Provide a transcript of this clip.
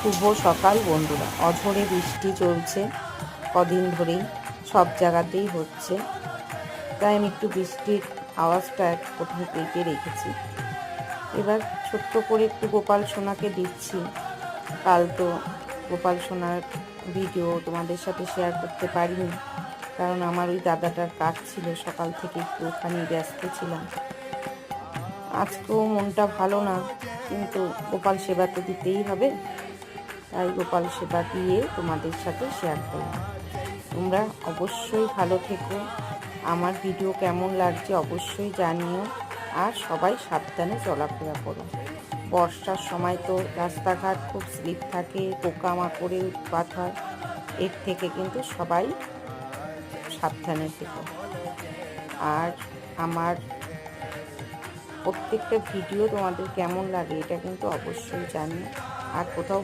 শুভ সকাল বন্ধুরা। অঝোরে বৃষ্টি চলছে কদিন ধরেই, সব জায়গাতেই হচ্ছে, তাই আমি একটু বৃষ্টির আওয়াজটা কোথাও পেতে রেখেছি। এবার ছোট্ট করে একটু গোপাল সোনাকে দিচ্ছি। কাল তো গোপাল সোনার ভিডিও তোমাদের সাথে শেয়ার করতে পারিনি, কারণ আমার ওই দাদাটার কাজ ছিল, সকাল থেকে একটু ওখানে ব্যস্ত ছিলাম। আজকেও মনটা ভালো না, কিন্তু গোপাল সেবা তো দিতেই হবে, তাই গোপাল সেবা দিয়ে তোমাদের সাথে শেয়ার করলাম। তোমরা অবশ্যই ভালো থেকো, আমার ভিডিও কেমন লাগছে অবশ্যই জানিও, আর সবাই সাবধানে চলাফেরা করো। বর্ষার সময় তো রাস্তাঘাট খুব স্লিপ থাকে, পোকামাকড়ে উৎপাত হয়, এর থেকে কিন্তু সবাই সাবধানে থেকো। আর আমার প্রত্যেকটা ভিডিও তোমাদের কেমন লাগে এটা কিন্তু অবশ্যই জানিও। আর কোথাও